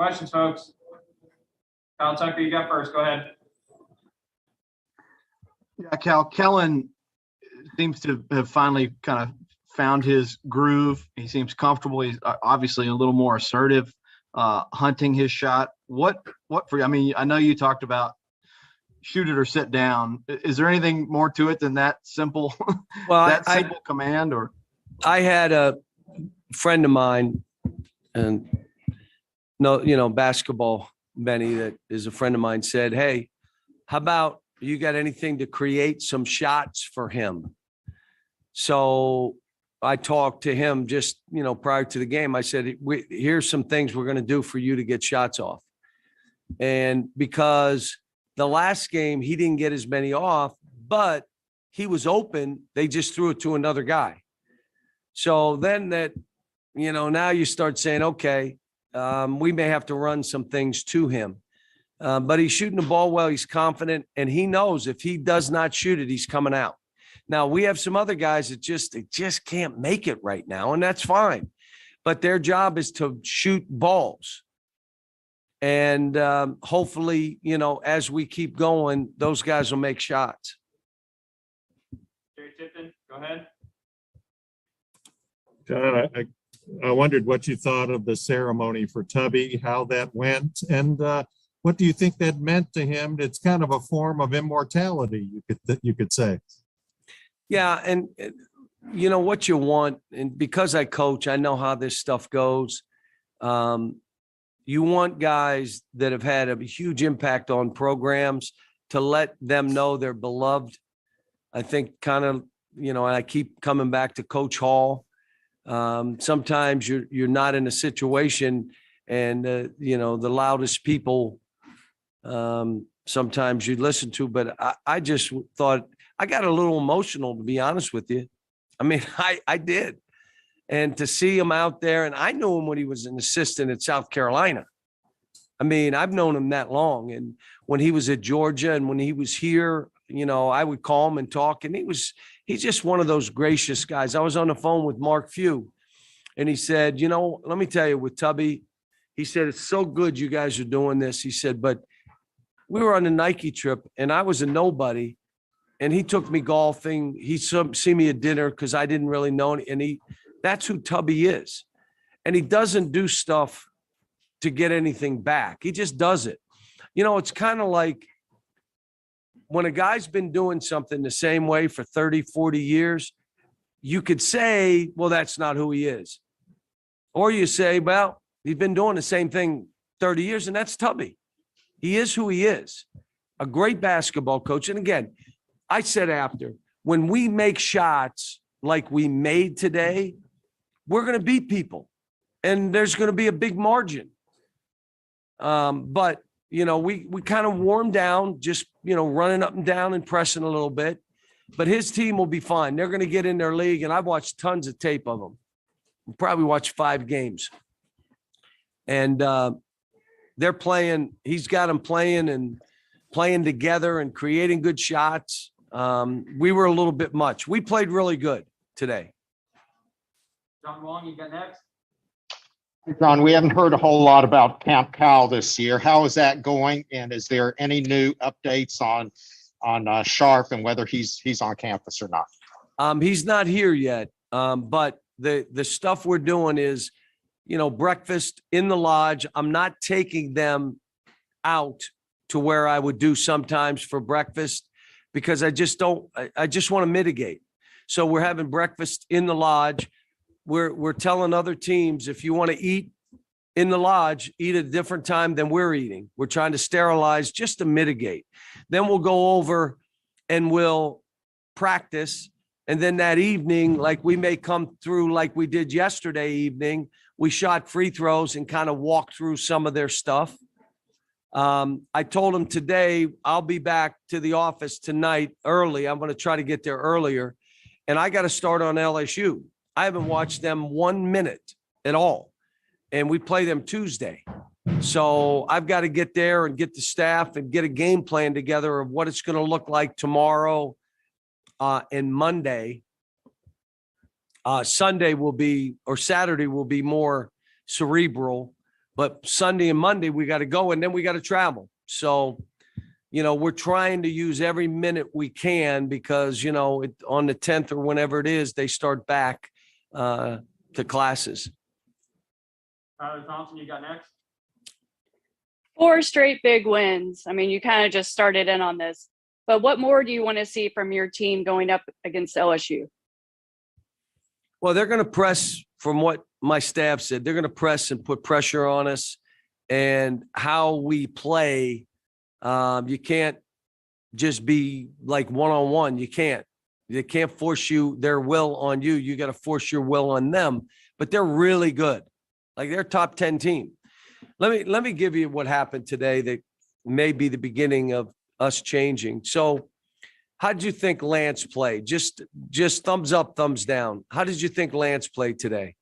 Questions, folks? Kyle Tucker, you got first. Go ahead. Yeah, Kellen seems to have finally kind of found his groove. He seems comfortable. He's obviously a little more assertive, hunting his shot. What for you? I mean, I know you talked about shoot it or sit down. Is there anything more to it than that simple, simple command? Or I had a friend of mine, and basketball, Benny, that is a friend of mine, said, "Hey, how about you got anything to create some shots for him?" So I talked to him just, prior to the game. I said, here's some things we're going to do for you to get shots off. And because the last game, he didn't get as many off, but he was open. They just threw it to another guy. So then now you start saying, okay, we may have to run some things to him. But he's shooting the ball well. He's confident, and he knows if he does not shoot it, he's coming out. Now, we have some other guys that just can't make it right now, and that's fine. But their job is to shoot balls. And hopefully, as we keep going, those guys will make shots. Jerry Tipton, go ahead. John, I wondered what you thought of the ceremony for Tubby, how that went, and what do you think that meant to him? It's kind of a form of immortality, you could say. Yeah, and what you want, and because I coach, I know how this stuff goes. You want guys that have had a huge impact on programs to let them know they're beloved. I think kind of, and I keep coming back to Coach Hall. Sometimes you're not in a situation, and the loudest people sometimes you listen to, but I just thought I got a little emotional, to be honest with you. I mean, I did. And to see him out there, and I knew him when he was an assistant at South Carolina. I mean, I've known him that long. And when he was at Georgia and when he was here, I would call him and talk. And he's just one of those gracious guys. I was on the phone with Mark Few, and he said, let me tell you, with Tubby, he said, it's so good you guys are doing this. He said, but we were on a Nike trip, and I was a nobody. And he took me golfing. He see me at dinner because I didn't really know. And that's who Tubby is. And he doesn't do stuff to get anything back. He just does it. It's kind of like when a guy's been doing something the same way for 30, 40 years, you could say, well, that's not who he is. Or you say, well, he's been doing the same thing 30 years, and that's Tubby. He is who he is. A great basketball coach. And again, I said after, when we make shots like we made today, we're going to beat people, and there's going to be a big margin. But, we kind of warmed down, just, running up and down and pressing a little bit. But his team will be fine. They're going to get in their league, and I've watched tons of tape of them. Probably watched 5 games. And they're playing. He's got them playing and playing together and creating good shots. We were a little bit much. We played really good today. John Wong, you got next. John, we haven't heard a whole lot about Camp Cal this year. How is that going? And is there any new updates on Sharpe and whether he's on campus or not? He's not here yet. But the stuff we're doing is, breakfast in the lodge. I'm not taking them out to where I would do sometimes for breakfast, because I just want to mitigate. So we're having breakfast in the lodge. We're telling other teams, if you want to eat in the lodge, eat at a different time than we're eating. We're trying to sterilize just to mitigate. Then we'll go over and we'll practice. And then that evening, like we may come through like we did yesterday evening, we shot free throws and kind of walked through some of their stuff. I told them today, I'll be back to the office tonight early. I'm going to try to get there earlier. And I got to start on LSU. I haven't watched them 1 minute at all. And we play them Tuesday. So I've got to get there and get the staff and get a game plan together of what it's going to look like tomorrow and Monday. Saturday will be more cerebral. But Sunday and Monday, we got to go, and then we got to travel. So, we're trying to use every minute we can because, on the 10th or whenever it is, they start back to classes. Tyler Thompson, you got next. 4 straight big wins. I mean, you kind of just started in on this, but what more do you want to see from your team going up against LSU? Well, they're going to press, from what my staff said, they're going to press and put pressure on us, and how we play. You can't just be like one-on-one. You can't. They can't force their will on you. You got to force your will on them. But they're really good. Like, they're a top 10 team. Let me give you what happened today that may be the beginning of us changing. So, how did you think Lance played? Just thumbs up, thumbs down. How did you think Lance played today?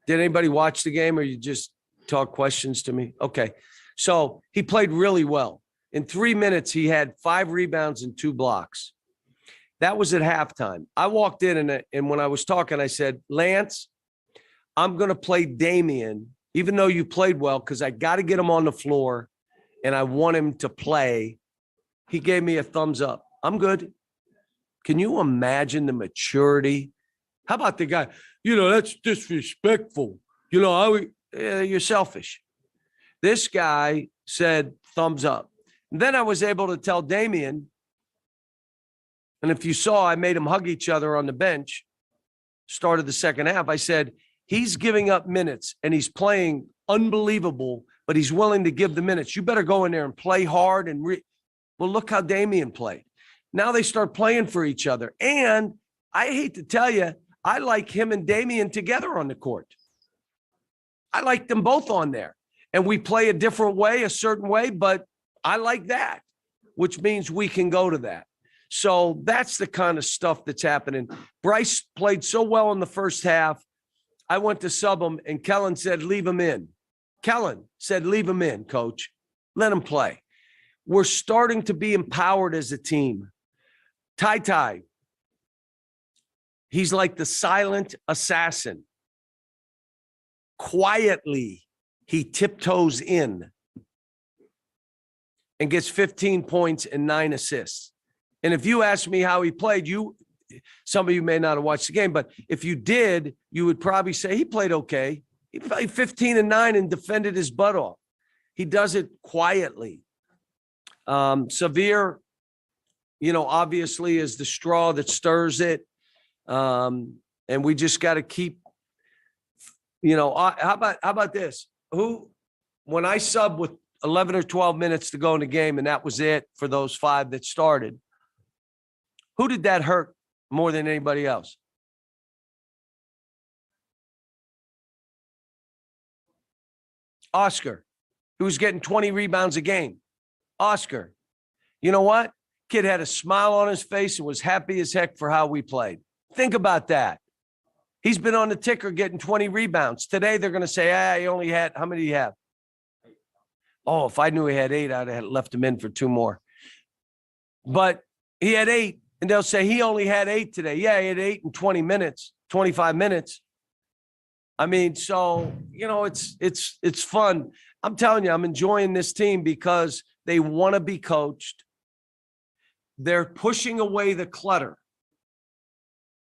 Did anybody watch the game, or you just talk questions to me? Okay. So he played really well. In 3 minutes, he had 5 rebounds and 2 blocks. That was at halftime. I walked in, and when I was talking, I said, Lance, I'm going to play Damian, even though you played well, because I got to get him on the floor, and I want him to play. He gave me a thumbs up. I'm good. Can you imagine the maturity? How about the guy? That's disrespectful. You're selfish. This guy said thumbs up. And then I was able to tell Damian, and if you saw, I made them hug each other on the bench, started the second half. I said, he's giving up minutes and he's playing unbelievable, but he's willing to give the minutes. You better go in there and play hard. Well, look how Damian played. Now they start playing for each other. And I hate to tell you, I like him and Damian together on the court. I like them both on there. And we play a different way, a certain way, but I like that, which means we can go to that. So that's the kind of stuff that's happening. Bryce played so well in the first half. I went to sub him, and Kellen said, leave him in. Kellen said, leave him in, coach. Let him play. We're starting to be empowered as a team. TyTy, he's like the silent assassin. Quietly, he tiptoes in and gets 15 points and 9 assists. And if you ask me how he played, some of you may not have watched the game, but if you did, you would probably say he played okay. He played 15 and 9 and defended his butt off. He does it quietly. Severe, obviously is the straw that stirs it. And we just got to keep, how about this? When I sub with 11 or 12 minutes to go in the game, and that was it for those 5 that started, who did that hurt more than anybody else? Oscar, who was getting 20 rebounds a game. Oscar, you know what? Kid had a smile on his face and was happy as heck for how we played. Think about that. He's been on the ticker getting 20 rebounds. Today, they're going to say, he only had, how many do you have? Oh, if I knew he had 8, I'd have left him in for 2 more. But he had 8, and they'll say he only had 8 today. Yeah, he had 8 in 20 minutes, 25 minutes. I mean, so, it's fun. I'm telling you, I'm enjoying this team because they want to be coached. They're pushing away the clutter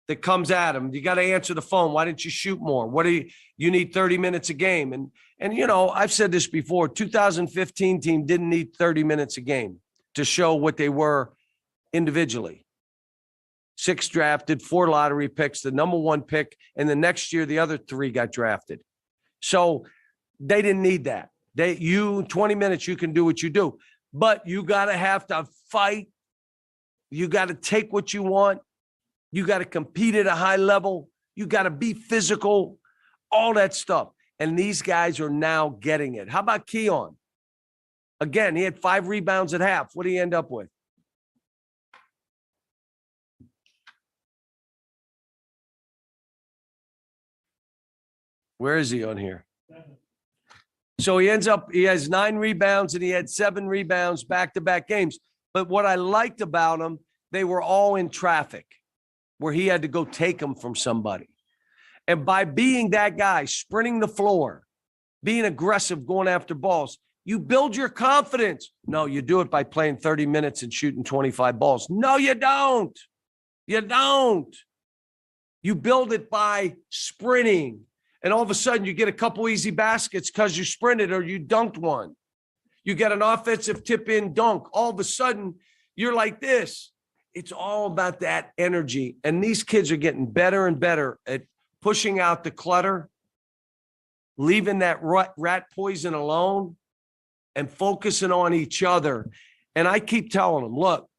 that comes at them. You got to answer the phone. Why didn't you shoot more? You need 30 minutes a game. And I've said this before, 2015 team didn't need 30 minutes a game to show what they were individually. 6 drafted, 4 lottery picks, the number 1 pick, and the next year, the other 3 got drafted. So they didn't need that. 20 minutes, you can do what you do, but you got to have to fight. You got to take what you want. You got to compete at a high level. You got to be physical, all that stuff. And these guys are now getting it. How about Keon? Again, he had 5 rebounds at half. What did he end up with? Where is he on here? So he has 9 rebounds and he had 7 rebounds back-to-back games. But what I liked about him, they were all in traffic where he had to go take them from somebody. And by being that guy, sprinting the floor, being aggressive, going after balls. You build your confidence. No, you do it by playing 30 minutes and shooting 25 balls. No, you don't. You don't. You build it by sprinting. And all of a sudden you get a couple easy baskets because you sprinted or you dunked one. You get an offensive tip in dunk. All of a sudden you're like this. It's all about that energy. And these kids are getting better and better at pushing out the clutter, leaving that rat poison alone, and focusing on each other. And I keep telling them, look,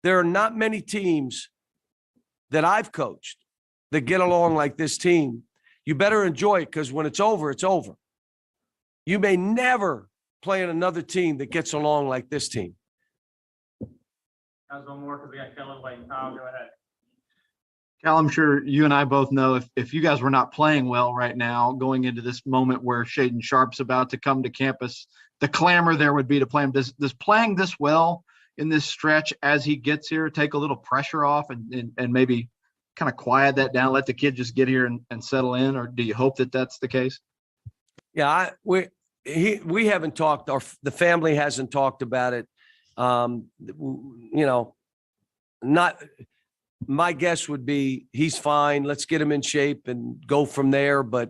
there are not many teams that I've coached that get along like this team. You better enjoy it because when it's over, it's over. You may never play in another team that gets along like this team. Guys, one more because we got Kellen waiting. Kyle, go ahead. Cal, I'm sure you and I both know if you guys were not playing well right now, going into this moment where Shaedon Sharpe's about to come to campus, the clamor there would be to play him. Does playing this well in this stretch as he gets here take a little pressure off and maybe kind of quiet that down, let the kid just get here and settle in? Or do you hope that that's the case? Yeah, we haven't talked, or the family hasn't talked about it. Not. My guess would be he's fine. Let's get him in shape and go from there. But,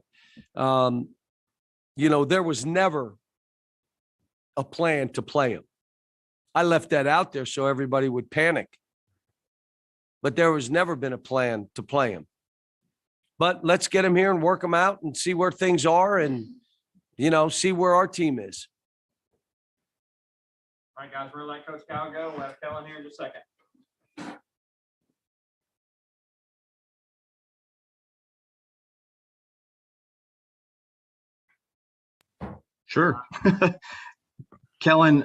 there was never a plan to play him. I left that out there so everybody would panic. But there was never been a plan to play him. But let's get him here and work him out and see where things are and, see where our team is. All right, guys, we're going to let Coach Cal go. We'll have Kellen here in just a second. Sure. Kellen,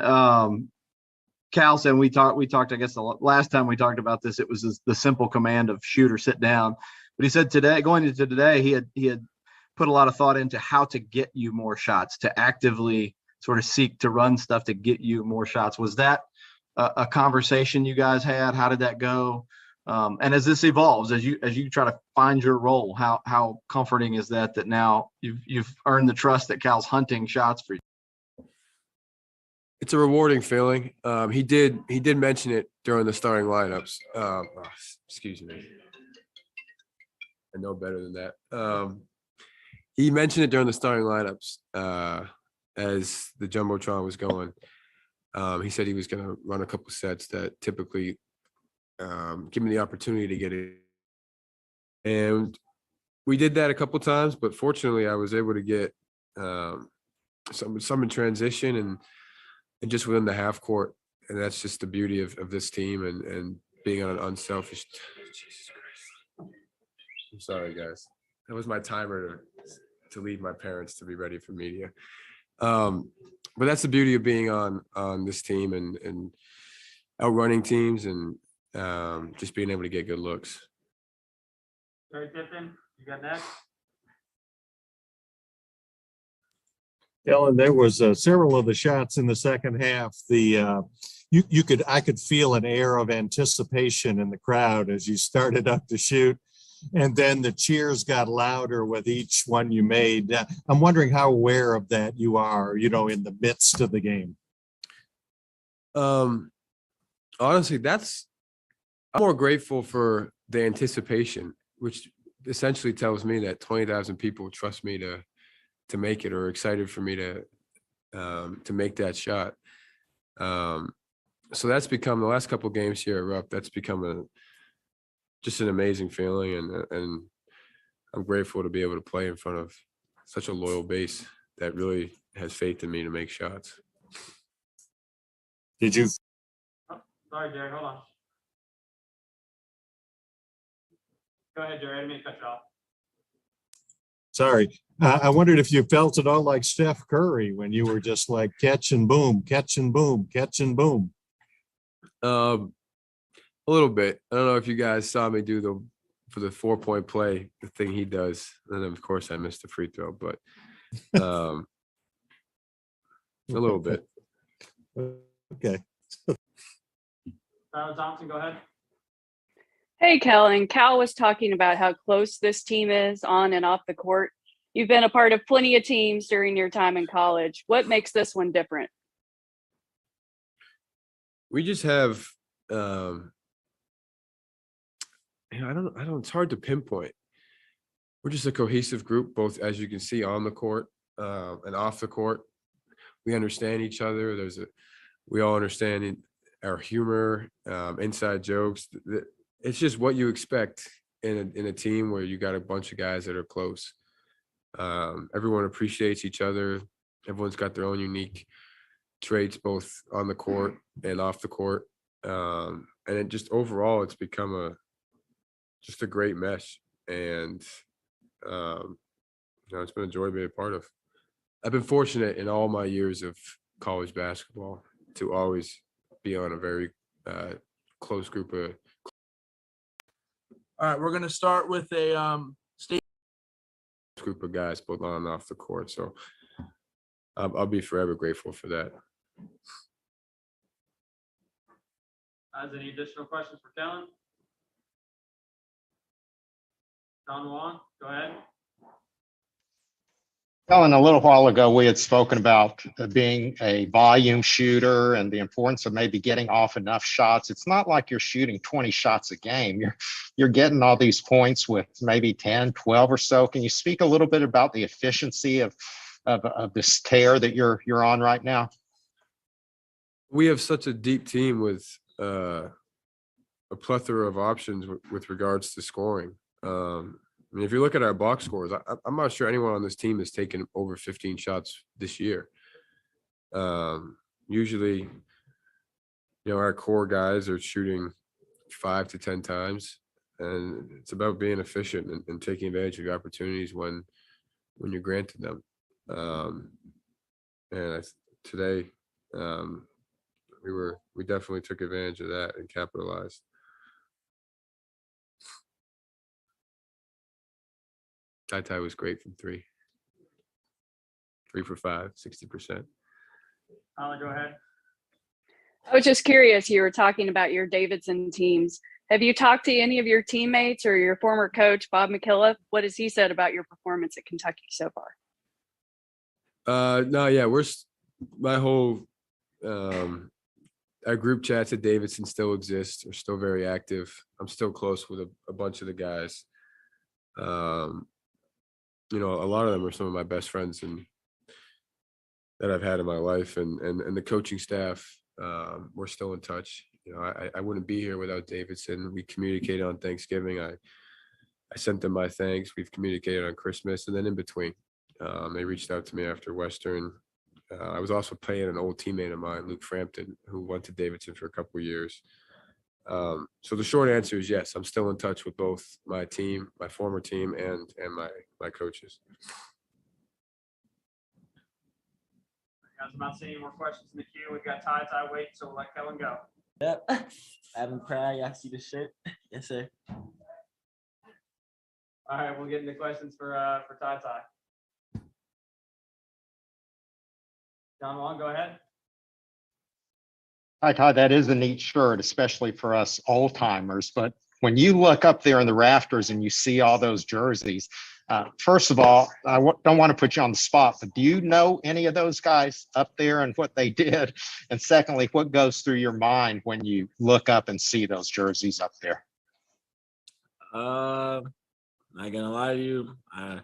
Cal said we talked, I guess the last time we talked about this, it was the simple command of shoot or sit down. But he said going into today, he had put a lot of thought into how to get you more shots, to actively sort of seek to run stuff to get you more shots. Was that a conversation you guys had? How did that go? And as this evolves, as you try to find your role, how comforting is that now you've earned the trust that Cal's hunting shots for you? It's a rewarding feeling. He did mention it during the starting lineups. Excuse me. I know better than that. He mentioned it during the starting lineups as the Jumbotron was going. He said he was going to run a couple sets that typically give me the opportunity to get it. And we did that a couple times, but fortunately I was able to get some in transition and just within the half court. And that's just the beauty of this team and being on an unselfish. Jesus Christ. I'm sorry, guys. That was my timer to leave my parents to be ready for media. But that's the beauty of being on this team and outrunning teams and just being able to get good looks. Jerry Tipton, you got next. Kellen, there was several of the shots in the second half. I could feel an air of anticipation in the crowd as you started up to shoot, and then the cheers got louder with each one you made. I'm wondering how aware of that you are, in the midst of the game. Honestly, I'm more grateful for the anticipation, which essentially tells me that 20,000 people trust me to make it or excited for me to make that shot. So that's become the last couple of games here at Rupp. That's become just an amazing feeling, and I'm grateful to be able to play in front of such a loyal base that really has faith in me to make shots. Did you? Oh, sorry, Jerry. Hold on. Go ahead, Jerry. I didn't mean to cut you off. Sorry. I wondered if you felt at all like Steph Curry when you were just like catch and boom, catch and boom, catch and boom. A little bit. I don't know if you guys saw me do for the 4-point play, the thing he does. And then of course I missed the free throw, but a little bit. Okay. Tyler Thompson, go ahead. Hey, Kellen. Cal was talking about how close this team is on and off the court. You've been a part of plenty of teams during your time in college. What makes this one different? We just have, it's hard to pinpoint. We're just a cohesive group, both as you can see on the court and off the court. We understand each other. We all understand our humor, inside jokes. It's just what you expect in a team where you got a bunch of guys that are close. Everyone appreciates each other. Everyone's got their own unique traits, both on the court and off the court. And it just overall, it's become just a great mesh. And it's been a joy to be a part of. I've been fortunate in all my years of college basketball to always be on a very close group of. All right, we're going to start with a group of guys, both on and off the court. So I'll be forever grateful for that. Any additional questions for Kellen? Don Juan, go ahead. Kellen, a little while ago, we had spoken about being a volume shooter and the importance of maybe getting off enough shots. It's not like you're shooting 20 shots a game. You're getting all these points with maybe 10, 12 or so. Can you speak a little bit about the efficiency of this tear that you're on right now? We have such a deep team with a plethora of options with regards to scoring. I mean, if you look at our box scores, I'm not sure anyone on this team has taken over 15 shots this year. Usually, our core guys are shooting 5 to 10 times, and it's about being efficient and taking advantage of the opportunities when you're granted them. Today, we definitely took advantage of that and capitalized. TyTy was great from 3 for 5, 60%. Holly, go ahead. I was just curious, you were talking about your Davidson teams. Have you talked to any of your teammates or your former coach, Bob McKillop? What has he said about your performance at Kentucky so far? No, yeah, my whole our group chats at Davidson still exist. We're still very active. I'm still close with a bunch of the guys. A lot of them are some of my best friends that I've had in my life, and the coaching staff. We're still in touch. I wouldn't be here without Davidson. We communicated on Thanksgiving. I sent them my thanks. We've communicated on Christmas, and then in between, they reached out to me after Western. I was also playing an old teammate of mine, Luke Frampton, who went to Davidson for a couple of years. So the short answer is yes, I'm still in touch with both my team, my former team, and my coaches. Guys, I'm not seeing any more questions in the queue. We've got TyTy waiting, so we'll let Kellen go. Yep. Adam Craig, I see the shirt. Yes, sir. All right, we'll get into questions for TyTy. Don Juan, go ahead. TyTy, that is a neat shirt, especially for us old timers. But when you look up there in the rafters and you see all those jerseys, first of all, I don't want to put you on the spot, but do you know any of those guys up there and what they did? And secondly, what goes through your mind when you look up and see those jerseys up there? Not gonna lie to you, I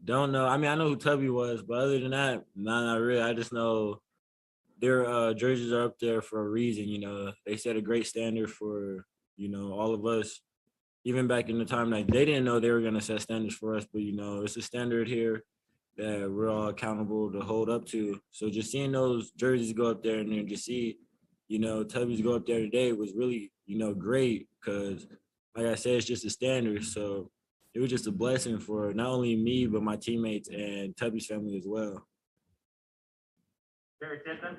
don't know. I mean, I know who Tubby was, but other than that, not really. I just know their jerseys are up there for a reason. They set a great standard for all of us. Even back in the time, like, they didn't know they were gonna set standards for us, but it's a standard here that we're all accountable to hold up to. So just seeing those jerseys go up there and then just see, Tubby's go up there today was really, great, because like I said, it's just a standard. So it was just a blessing for not only me, but my teammates and Tubby's family as well. Jerry Tippin.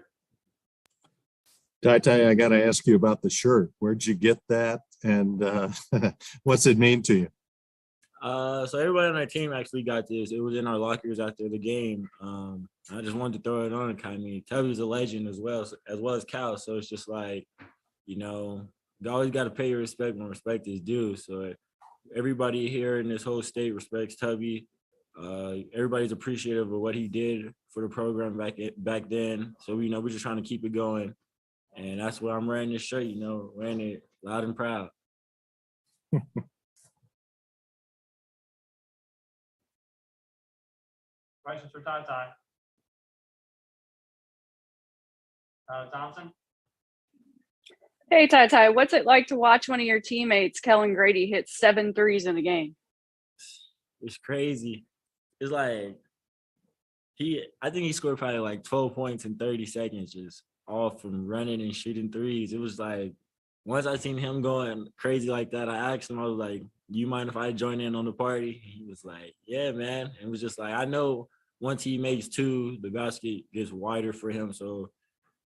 TyTy, I got to ask you about the shirt. Where'd you get that? And what's it mean to you? So everybody on our team actually got this. It was in our lockers after the game. I just wanted to throw it on. I mean, Tubby's a legend as well as Cal. So it's just like, you always got to pay your respect when respect is due. So everybody here in this whole state respects Tubby. Everybody's appreciative of what he did for the program back then. So, we're just trying to keep it going. And that's why I'm wearing this shirt, wearing it loud and proud. Questions for TyTy? Thompson? Hey, TyTy, what's it like to watch one of your teammates, Kellen Grady, hit 7 threes in a game? It's crazy. It's like I think he scored probably like 12 points in 30 seconds, just all from running and shooting threes. It was like, once I seen him going crazy like that, I asked him, I was like, do you mind if I join in on the party? He was like, yeah, man. And it was just like, I know once he makes 2, the basket gets wider for him. So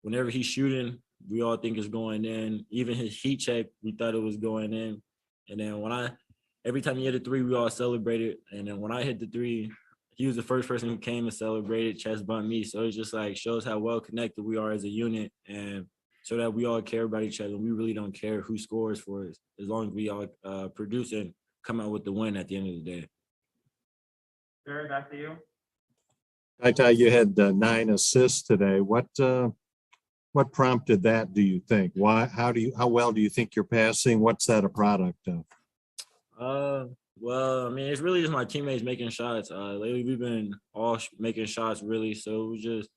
whenever he's shooting, we all think it's going in. Even his heat check, we thought it was going in. And then every time he hit a 3, we all celebrated. And then when I hit the 3, he was the first person who came and celebrated, chest bumped me. So it's just like shows how well connected we are as a unit, and so that we all care about each other. We really don't care who scores for us, as long as we all produce and come out with the win at the end of the day. Barry, back to you. TyTy, you had 9 assists today. What prompted that, do you think? How well do you think you're passing? What's that a product of? Well, I mean, it's really just my teammates making shots. Lately, we've been all making shots, really. So it was just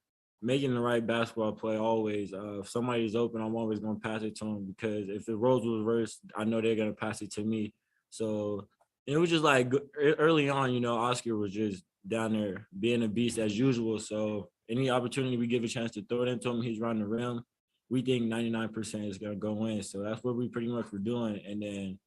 making the right basketball play always. If somebody's open, I'm always going to pass it to them, because if the roles were reversed, I know they're going to pass it to me. So it was just like early on, Oscar was just down there being a beast as usual. So any opportunity we give a chance to throw it into him, he's running the rim. We think 99% is going to go in. So that's what we pretty much were doing. And then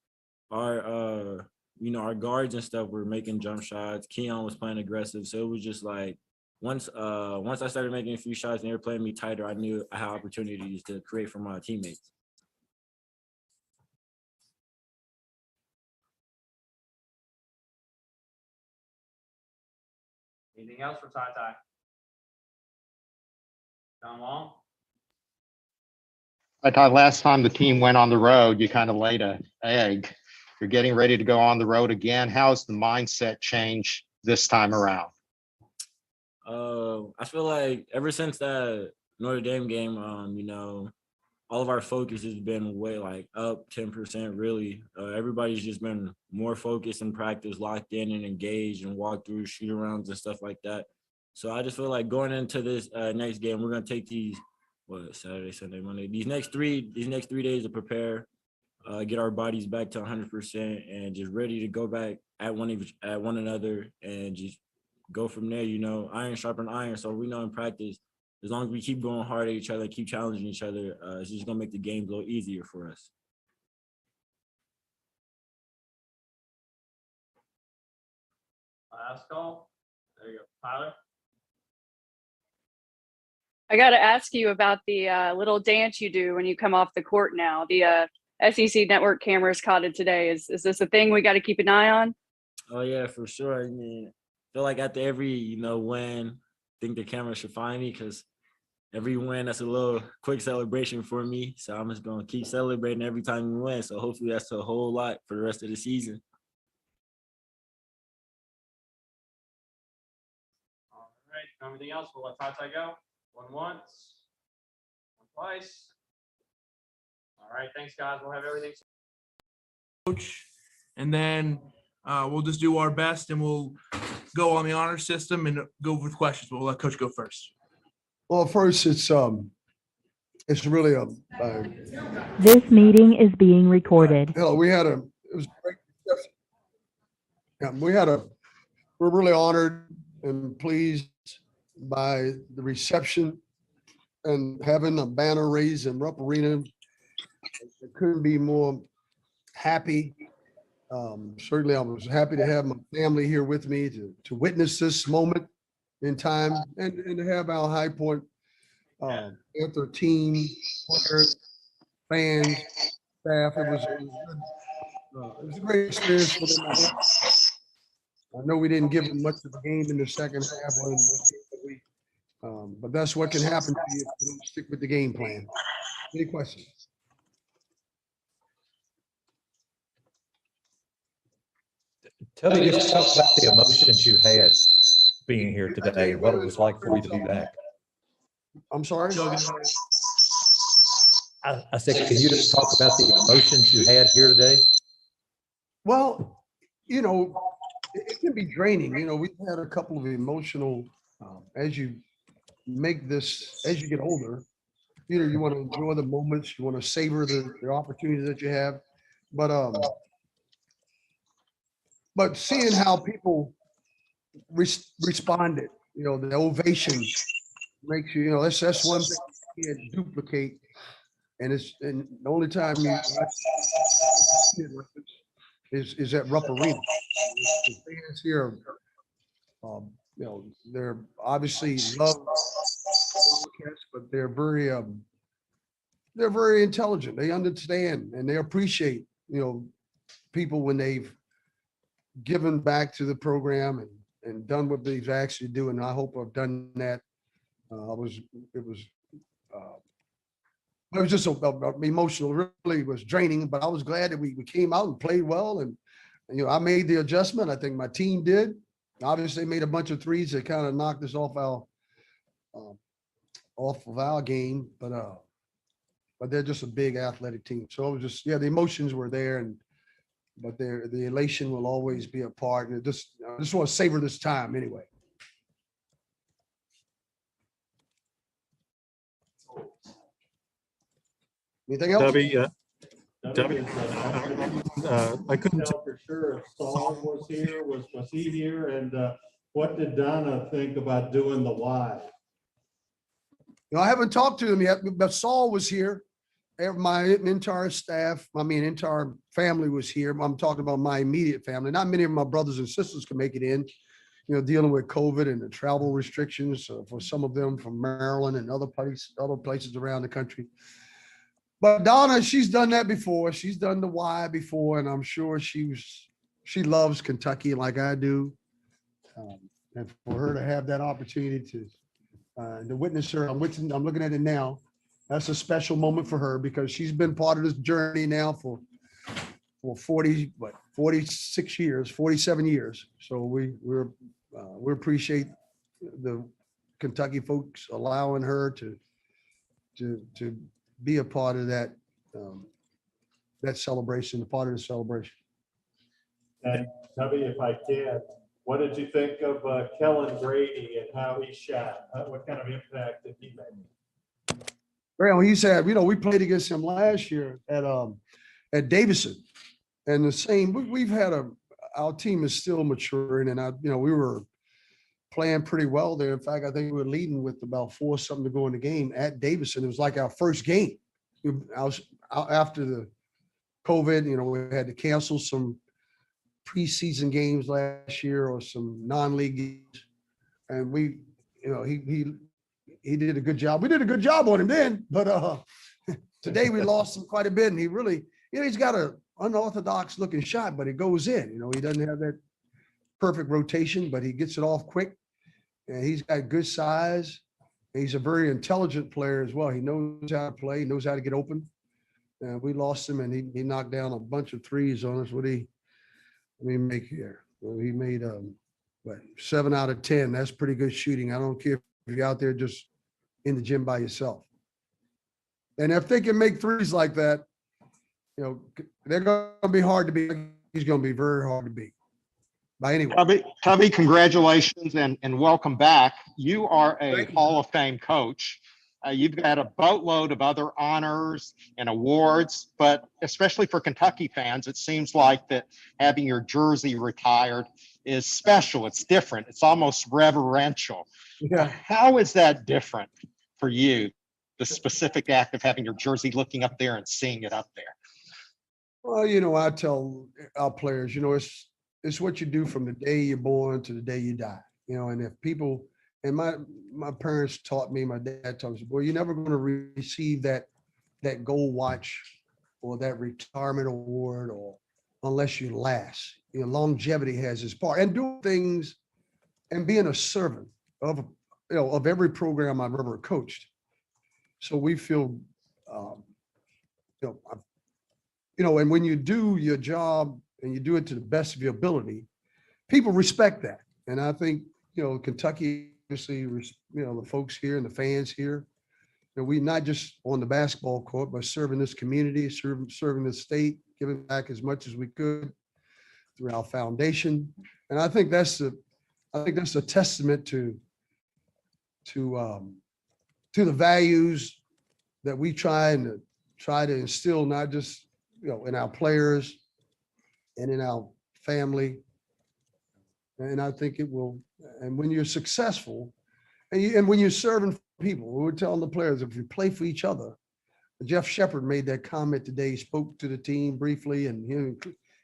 our guards and stuff were making jump shots. Keon was playing aggressive. So it was just like, once I started making a few shots and they were playing me tighter, I knew I had opportunities to create for my teammates. Anything else for TyTy? John Long? TyTy, last time the team went on the road, you kind of laid an egg. You're getting ready to go on the road again. How's the mindset change this time around? I feel like ever since that Notre Dame game, all of our focus has been way up 10%, really. Everybody's just been more focused in practice, locked in and engaged, and walk through shoot arounds and stuff like that. So I just feel like going into this next game, we're going to take these, Saturday, Sunday, Monday, these next 3 days to prepare, get our bodies back to 100% and just ready to go back at one another and just go from there. Iron sharpen iron. So we know in practice, as long as we keep going hard at each other, keep challenging each other, it's just going to make the game a little easier for us. Last call. There you go. Tyler? I got to ask you about the little dance you do when you come off the court now. The SEC network cameras caught it today. Is this a thing we got to keep an eye on? Oh, yeah, for sure. I mean, I feel like after every, win, I think the camera should find me, because every win, that's a little quick celebration for me. So I'm just going to keep celebrating every time we win. So hopefully that's a whole lot for the rest of the season. All right. Anything else? We'll let TyTy go. One once. One twice. All right. Thanks, guys. We'll have everything. Coach, and then we'll just do our best, and we'll go on the honor system and go with questions. But we'll let Coach go first. Well, first, it's really This meeting is being recorded. it was a great reception. Yeah, we're really honored and pleased by the reception and having a banner raised in Rupp Arena. I couldn't be more happy. Certainly, I was happy to have my family here with me to witness this moment in time and to have our High Point Panther team, players, fans, staff. It was a great experience for them. I know we didn't give them much of a game in the second half, but that's what can happen to you if you don't stick with the game plan. Any questions? Tubby, just talk about the emotions you had being here today and what it was like for you to be back. I'm sorry. I said, can you just talk about the emotions you had here today? Well, you know, it can be draining. You know, we've had a couple of emotional, as you as you get older, you know, you want to enjoy the moments, you want to savor the opportunities that you have. But seeing how people responded, you know, the ovation makes you, you know, that's one thing you can't duplicate. And the only time is at Rupp Arena. The fans here, you know, they're obviously love broadcast, but they're very intelligent. They understand and they appreciate, you know, people when they've given back to the program and done what they've actually do. And I hope I've done that. It was just emotional, really was draining, but I was glad that we came out and played well. And, you know, I made the adjustment. I think my team did. Obviously made a bunch of threes that kind of knocked us off of our game, but they're just a big athletic team. So it was just, yeah, the emotions were there, but the elation will always be a part. And I just want to savor this time anyway. Anything else? Tubby, I couldn't tell for sure if Saul was here. Was he here? And what did Donna think about doing the Y? You know, I haven't talked to him yet, but Saul was here. My entire staff, entire family was here. I'm talking about my immediate family. Not many of my brothers and sisters can make it in, you know, dealing with COVID and the travel restrictions for some of them from Maryland and other places around the country. But Donna, she's done that before. She's done the Y before, and I'm sure she loves Kentucky like I do. And for her to have that opportunity to witness her, I'm looking at it now. That's a special moment for her because she's been part of this journey now for 46 years, 47 years. So we appreciate the Kentucky folks allowing her to be a part of that celebration, a part of the celebration. And Tubby, if I can, what did you think of Kellen Grady and how he shot? What kind of impact did he make? Well, he's had, you know, we played against him last year at Davidson, and the same. We've had our team is still maturing, and we were playing pretty well there. In fact, I think we were leading with about 4-something to go in the game at Davidson. It was like our first game. After the COVID, you know, we had to cancel some preseason games last year or some non-league games, and he did a good job. We did a good job on him then, but today we lost him quite a bit, and he really, you know, he's got an unorthodox looking shot, but it goes in. You know, he doesn't have that perfect rotation, but he gets it off quick, and he's got good size. He's a very intelligent player as well. He knows how to play, knows how to get open. We lost him, and he knocked down a bunch of threes on us. Let me make here. Well, he made 7 out of 10. That's pretty good shooting. I don't care if you're out there just in the gym by yourself. And if they can make threes like that, you know, they're going to be hard to beat. He's going to be very hard to beat by anyone. Tubby, congratulations and welcome back. You are a Hall of Fame coach. You've got a boatload of other honors and awards, but especially for Kentucky fans, it seems like that having your jersey retired is special. It's different. It's almost reverential. Yeah. How is that different for you, the specific act of having your jersey looking up there and seeing it up there? Well, you know, I tell our players, you know, it's what you do from the day you're born to the day you die. You know, and if people, and my parents taught me, my dad taught me, boy, you're never going to receive that gold watch or that retirement award or unless you last. You know, longevity has its part, and doing things and being a servant of every program I've ever coached. So we feel, and when you do your job and you do it to the best of your ability, people respect that. And I think, Kentucky, obviously, the folks here and the fans here, we not just on the basketball court, but serving this community, serving the state, giving back as much as we could through our foundation. And I think that's a testament to the values that we try to instill, not just, in our players and in our family. And I think it will, and when you're successful and when you're serving people, we're telling the players, if you play for each other. Jeff Shepard made that comment today. He spoke to the team briefly, and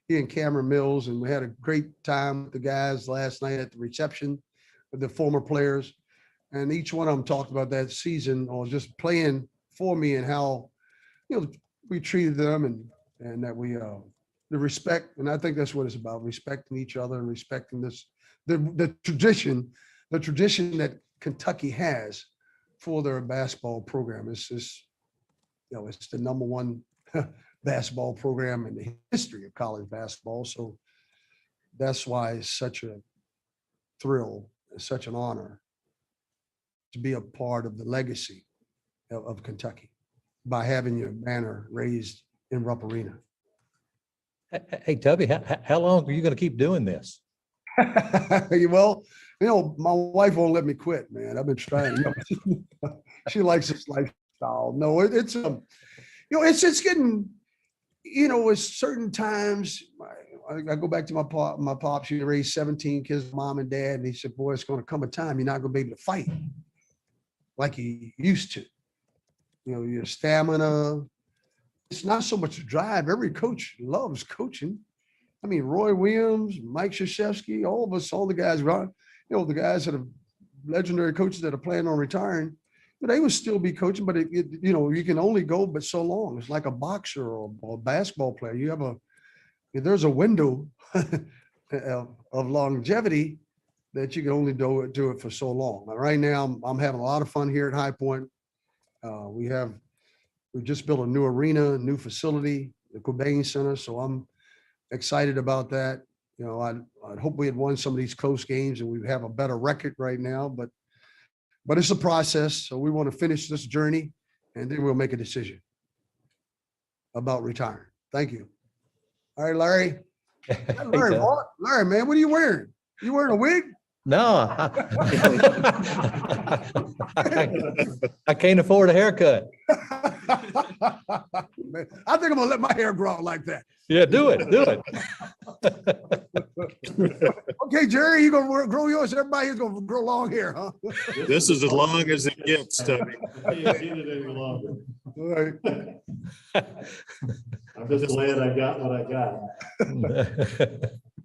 he and Cameron Mills, and we had a great time with the guys last night at the reception of the former players. And each one of them talked about that season or just playing for me and how, we treated them and that we, the respect. And I think that's what it's about, respecting each other and respecting the tradition that Kentucky has for their basketball program. It's just, it's the number one basketball program in the history of college basketball. So that's why it's such a thrill, it's such an honor to be a part of the legacy of Kentucky by having your banner raised in Rupp Arena. Hey, Tubby, how long are you going to keep doing this? Well, my wife won't let me quit, man. I've been trying. She likes this lifestyle. No, it's it's getting, it's certain times. I go back to my pops. He raised 17 kids, mom and dad, and he said, "Boy, it's going to come a time you're not going to be able to fight like you used to. Your stamina. It's not so much a drive. Every coach loves coaching. I mean, Roy Williams, Mike Krzyzewski, all of us, all the guys, the guys that are legendary coaches that are planning on retiring, but they would still be coaching, but you can only go but so long. It's like a boxer or a basketball player. There's a window of longevity that you can only do it for so long. But right now, I'm having a lot of fun here at High Point. We just built a new arena, a new facility, the Quebec Center. So I'm excited about that. I'd hope we had won some of these close games and we have a better record right now, but it's a process. So we want to finish this journey and then we'll make a decision about retiring. Thank you. All right, Larry. Larry, man, what are you wearing? You wearing a wig? No, I can't afford a haircut. Man, I think I'm gonna let my hair grow out like that. Yeah, do it. Okay, Jerry, you gonna grow yours? Everybody's gonna grow long hair, huh? This is as long as it gets, Tubby. I can't get it any longer. All right. I'm just glad I got what I got.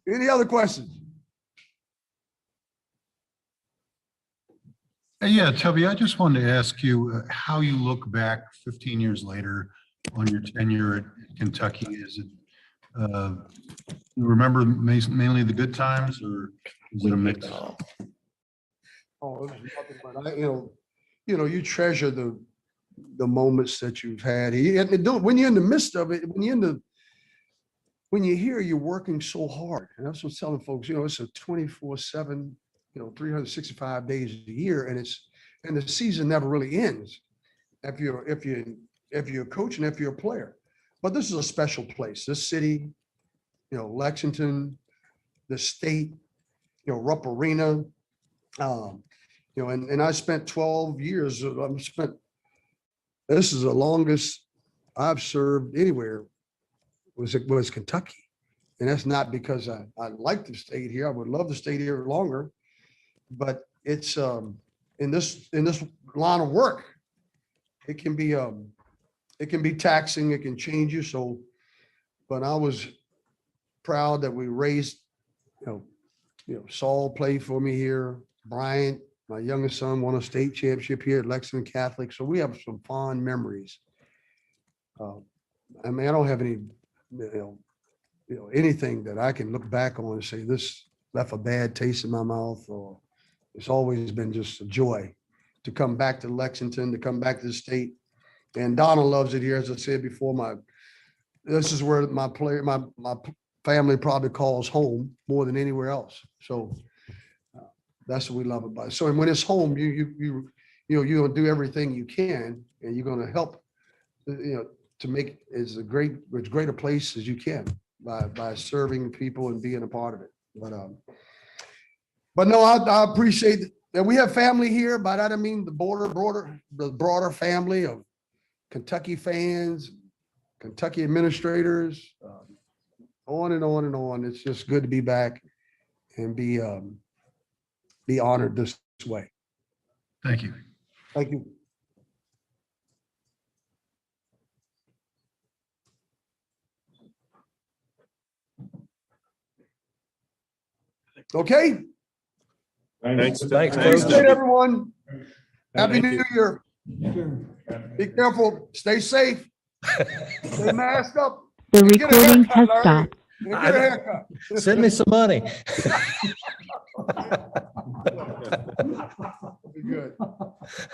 Any other questions? Yeah, Tubby, I just wanted to ask you how you look back 15 years later on your tenure at Kentucky. Is it, remember mainly the good times, or is it a mix? Oh, it was nothing but you treasure the moments that you've had. When you're in the midst of it, when you're here, you're working so hard. And that's what I'm telling folks, it's a 24/7, 365 days a year, and the season never really ends if you're a coach and if you're a player. But this is a special place. This city, Lexington, the state, Rupp Arena, and I spent 12 years. This is the longest I've served anywhere was Kentucky. And that's not because I like to stay here. I would love to stay here longer, but it's in this line of work, it can be taxing. It can change you. So, but I was proud that we raised, Saul played for me here. Bryant, my youngest son, won a state championship here at Lexington Catholic. So we have some fond memories. I don't have any, anything that I can look back on and say this left a bad taste in my mouth, or it's always been just a joy to come back to Lexington, to come back to the state. And Donna loves it here. As I said before, this is where my family probably calls home more than anywhere else. So that's what we love about it. So, and when it's home, you're gonna do everything you can, and you're gonna help, to make it as great a place as you can by serving people and being a part of it. But no, I appreciate that we have family here. By that I mean the broader family of Kentucky fans, Kentucky administrators, on and on and on. It's just good to be back and be honored this way. Thank you. Thank you. Okay. Thanks. Thanks, everyone. Happy Thank New Year. Be careful. Stay safe. Stay masked up. The And get a recording haircut, has Larry. stopped. And get a haircut. Send me some money. Be good.